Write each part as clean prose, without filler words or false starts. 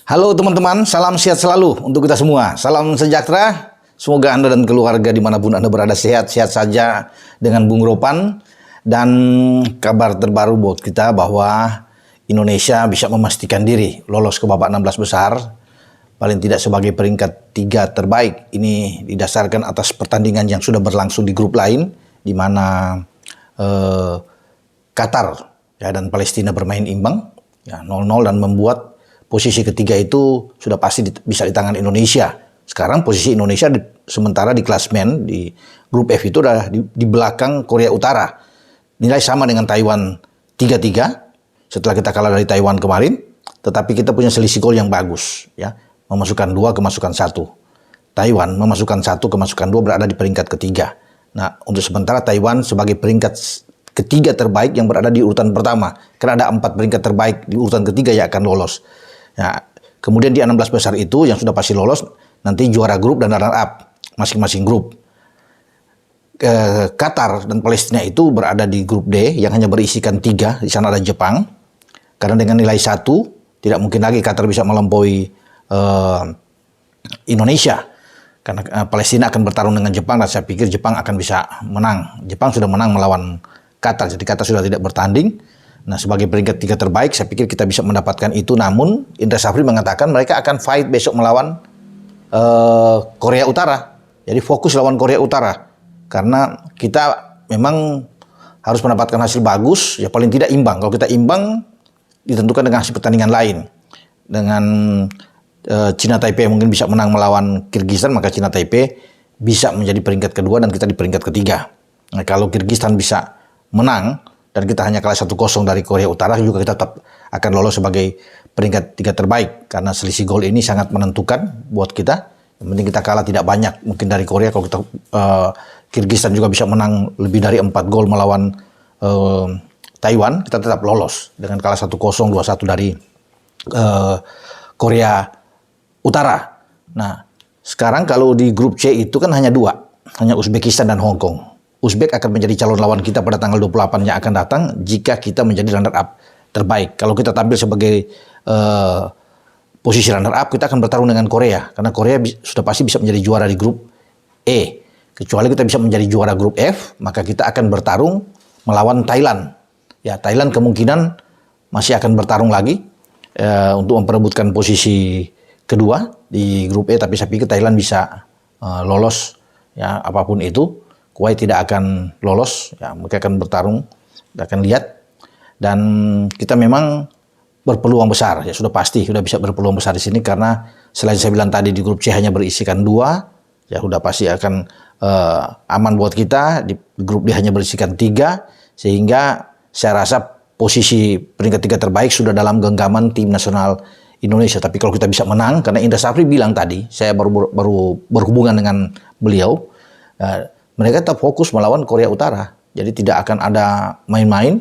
Halo teman-teman, salam sehat selalu untuk kita semua. Salam sejahtera. Semoga Anda dan keluarga dimanapun Anda berada sehat-sehat saja dengan Bung Ropan. Dan kabar terbaru buat kita bahwa Indonesia bisa memastikan diri lolos ke babak 16 besar. Paling tidak sebagai peringkat 3 terbaik. Ini didasarkan atas pertandingan yang sudah berlangsung di grup lain. Di mana Qatar dan Palestina bermain imbang 0-0 dan membuat posisi ketiga itu sudah pasti bisa di tangan Indonesia. Sekarang posisi Indonesia sementara di klasmen di grup F itu udah di belakang Korea Utara. Nilai sama dengan Taiwan 3-3 setelah kita kalah dari Taiwan kemarin. Tetapi kita punya selisih gol yang bagus. Memasukkan 2, kemasukan 1. Taiwan memasukkan 1, kemasukan 2 berada di peringkat ketiga. Nah, untuk sementara Taiwan sebagai peringkat ketiga terbaik yang berada di urutan pertama. Karena ada 4 peringkat terbaik di urutan ketiga yang akan lolos. Nah, kemudian di 16 besar itu yang sudah pasti lolos nanti juara grup dan runner up masing-masing grup. Qatar dan Palestina itu berada di grup D yang hanya berisikan 3. Di sana ada Jepang. Karena dengan nilai 1 tidak mungkin lagi Qatar bisa melampaui Indonesia. Karena Palestina akan bertarung dengan Jepang dan saya pikir Jepang akan bisa menang. Jepang sudah menang melawan Qatar, jadi Qatar sudah tidak bertanding. Nah, sebagai peringkat 3 terbaik, saya pikir kita bisa mendapatkan itu. Namun, Indra Safri mengatakan mereka akan fight besok melawan Korea Utara. Jadi fokus lawan Korea Utara. Karena kita memang harus mendapatkan hasil bagus, ya paling tidak imbang. Kalau kita imbang, ditentukan dengan hasil pertandingan lain. Dengan Cina Taipei mungkin bisa menang melawan Kirgistan, maka Cina Taipei bisa menjadi peringkat kedua dan kita di peringkat ketiga. Nah, kalau Kirgistan bisa menang, dan kita hanya kalah 1-0 dari Korea Utara, juga kita tetap akan lolos sebagai peringkat 3 terbaik. Karena selisih gol ini sangat menentukan buat kita. Yang penting kita kalah tidak banyak mungkin dari Korea. Kalau kita Kirgistan juga bisa menang lebih dari 4 gol melawan Taiwan, kita tetap lolos dengan kalah 1-0, 2-1 dari Korea Utara. Nah, sekarang kalau di grup C itu kan hanya 2, hanya Uzbekistan dan Hong Kong. Uzbek akan menjadi calon lawan kita pada tanggal 28 yang akan datang jika kita menjadi runner up terbaik. Kalau kita tampil sebagai posisi runner up, kita akan bertarung dengan Korea. Karena Korea sudah pasti bisa menjadi juara di grup E. Kecuali kita bisa menjadi juara grup F, maka kita akan bertarung melawan Thailand. Ya, Thailand kemungkinan masih akan bertarung lagi untuk memperebutkan posisi kedua di grup E. Tapi saya pikir Thailand bisa lolos, ya apapun itu. Kuwait tidak akan lolos, ya mereka akan bertarung, kita akan lihat. Dan kita memang berpeluang besar, ya sudah pasti sudah bisa berpeluang besar di sini karena selain saya bilang tadi di grup C hanya berisikan 2, ya sudah pasti akan aman buat kita. Di grup D hanya berisikan 3, sehingga saya rasa posisi peringkat 3 terbaik sudah dalam genggaman tim nasional Indonesia. Tapi kalau kita bisa menang, karena Indra Safri bilang tadi, saya baru berhubungan dengan beliau. Mereka tetap fokus melawan Korea Utara. Jadi tidak akan ada main-main.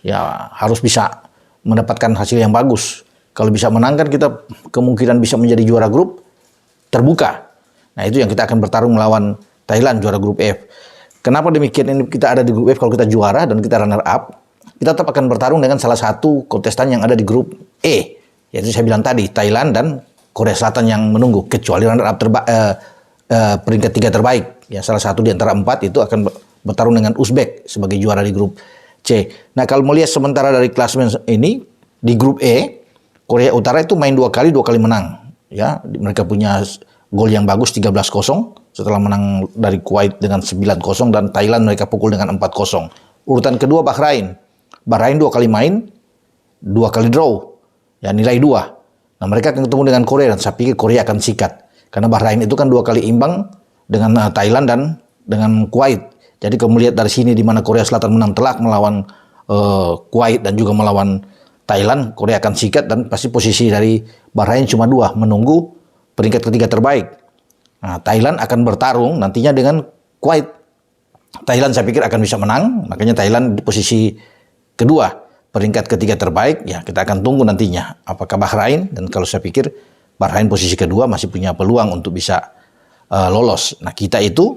Ya harus bisa mendapatkan hasil yang bagus. Kalau bisa menang kan kita kemungkinan bisa menjadi juara grup terbuka. Nah itu yang kita akan bertarung melawan Thailand juara grup F. Kenapa demikian ini kita ada di grup F? Kalau kita juara dan kita runner up, kita tetap akan bertarung dengan salah satu kontestan yang ada di grup E. Yaitu saya bilang tadi Thailand dan Korea Selatan yang menunggu. Kecuali runner up peringkat 3 terbaik. Ya, salah satu di antara 4 itu akan bertarung dengan Uzbek sebagai juara di grup C. Nah, kalau melihat sementara dari klasmen ini, di grup E, Korea Utara itu main 2 kali menang. Ya, mereka punya gol yang bagus 13-0 setelah menang dari Kuwait dengan 9-0 dan Thailand mereka pukul dengan 4-0. Urutan kedua Bahrain. Bahrain 2 kali main, 2 kali draw. Ya, nilai 2. Nah, mereka akan ketemu dengan Korea dan saya pikir Korea akan sikat. Karena Bahrain itu kan 2 kali imbang dengan Thailand dan dengan Kuwait. Jadi kalau melihat dari sini di mana Korea Selatan menang telak melawan Kuwait dan juga melawan Thailand, Korea akan sikat dan pasti posisi dari Bahrain cuma 2, menunggu peringkat ketiga terbaik. Nah, Thailand akan bertarung nantinya dengan Kuwait. Thailand saya pikir akan bisa menang, makanya Thailand di posisi kedua, peringkat ketiga terbaik. Ya kita akan tunggu nantinya apakah Bahrain, dan kalau saya pikir Bahrain posisi kedua masih punya peluang untuk bisa lolos. Nah kita itu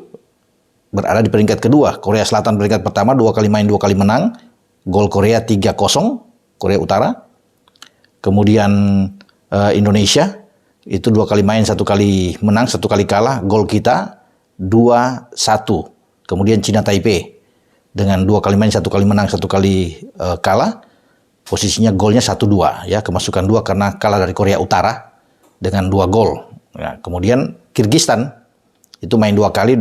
berada di peringkat kedua. Korea Selatan peringkat pertama 2 kali main 2 kali menang. Gol Korea 3-0 Korea Utara. Kemudian Indonesia. Itu 2 kali main, 1 kali menang, 1 kali kalah. Gol kita 2-1. Kemudian Cina Taipei dengan 2 kali main, 1 kali menang, 1 kali kalah. Posisinya golnya 1-2 ya, kemasukan 2 karena kalah dari Korea Utara dengan 2 gol. Ya, kemudian Kirgistan itu main 2 kali,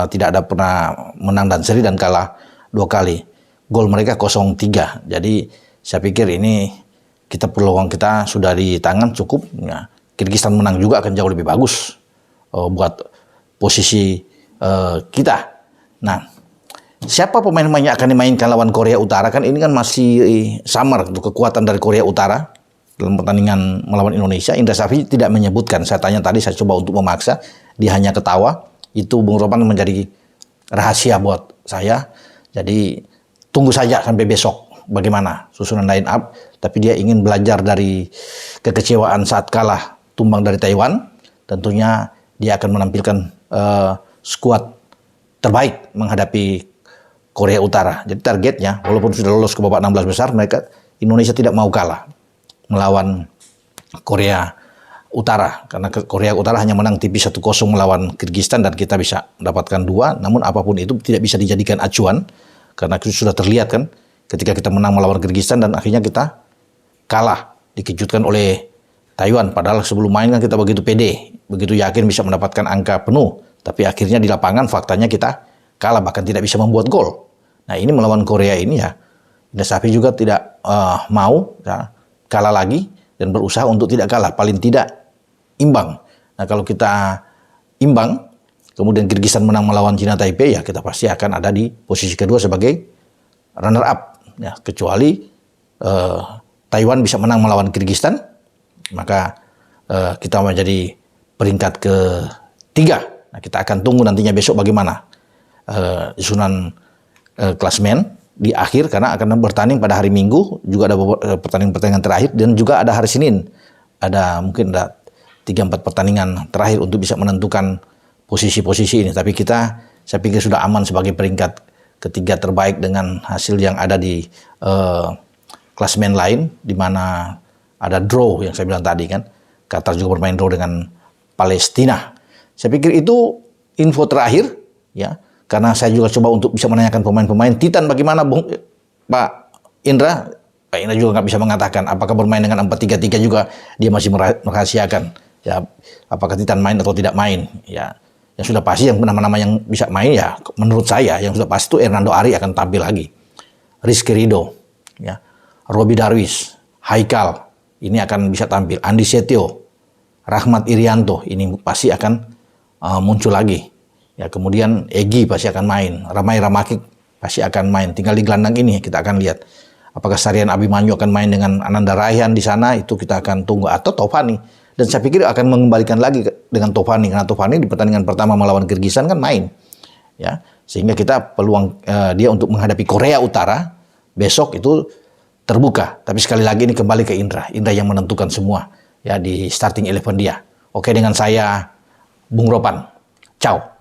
tidak ada pernah menang dan seri dan kalah 2 kali. Gol mereka 0-3. Jadi saya pikir ini peluang kita sudah di tangan cukup. Ya, Kirgistan menang juga akan jauh lebih bagus buat posisi kita. Nah, siapa pemain-pemain yang akan dimainkan lawan Korea Utara? Kan ini kan masih samar untuk kekuatan dari Korea Utara dalam pertandingan melawan Indonesia. Indra Safri tidak menyebutkan. Saya tanya tadi, saya coba untuk memaksa. Dia hanya ketawa. Itu Bung Ropan menjadi rahasia buat saya. Jadi tunggu saja sampai besok bagaimana susunan line up. Tapi dia ingin belajar dari kekecewaan saat kalah tumbang dari Taiwan. Tentunya dia akan menampilkan skuad terbaik menghadapi Korea Utara. Jadi targetnya, walaupun sudah lolos ke babak 16 besar, Indonesia tidak mau kalah melawan Korea Utara. Karena Korea Utara hanya menang tipis 1-0 melawan Kirgistan dan kita bisa mendapatkan 2. Namun apapun itu tidak bisa dijadikan acuan. Karena itu sudah terlihat kan, ketika kita menang melawan Kirgistan dan akhirnya kita kalah. Dikejutkan oleh Taiwan. Padahal sebelum main kan kita begitu pede, begitu yakin bisa mendapatkan angka penuh. Tapi akhirnya di lapangan faktanya kita kalah, bahkan tidak bisa membuat gol. Nah ini melawan Korea ini ya, Indra Safri juga tidak mau ya, kalah lagi dan berusaha untuk tidak kalah, paling tidak imbang. Nah kalau kita imbang, kemudian Kirgistan menang melawan Cina Taipei, ya kita pasti akan ada di posisi kedua sebagai runner up. Ya, kecuali Taiwan bisa menang melawan Kirgistan, maka kita menjadi peringkat ketiga. Nah kita akan tunggu nantinya besok bagaimana susunan klasmen di akhir, karena akan bertanding pada hari Minggu, juga ada pertandingan terakhir dan juga ada hari Senin. Mungkin ada 3-4 pertandingan terakhir untuk bisa menentukan posisi-posisi ini. Tapi saya pikir sudah aman sebagai peringkat ketiga terbaik dengan hasil yang ada di klasmen lain, di mana ada draw yang saya bilang tadi kan. Qatar juga bermain draw dengan Palestina. Saya pikir itu info terakhir ya. Karena saya juga coba untuk bisa menanyakan pemain-pemain. Titan bagaimana Pak Indra? Pak Indra juga nggak bisa mengatakan apakah bermain dengan 4-3-3 juga dia masih merahasiakan. Ya, apakah Titan main atau tidak main? Ya, yang sudah pasti yang nama-nama yang bisa main ya menurut saya yang sudah pasti itu Hernando Ari akan tampil lagi. Rizky Ridho, ya, Robi Darwis, Haikal ini akan bisa tampil. Andi Setio, Rahmat Irianto ini pasti akan muncul lagi. Ya, kemudian Egy pasti akan main, Ramai Ramakik pasti akan main. Tinggal di gelandang ini kita akan lihat apakah Sarian Abimanyu akan main dengan Ananda Raihan di sana, itu kita akan tunggu, atau Tovani. Dan saya pikir akan mengembalikan lagi dengan Tovani, karena Tovani di pertandingan pertama melawan Kirgistan kan main. Ya, sehingga kita peluang dia untuk menghadapi Korea Utara besok itu terbuka. Tapi sekali lagi ini kembali ke Indra yang menentukan semua ya di starting 11 dia. Oke, dengan saya Bung Ropan. Ciao.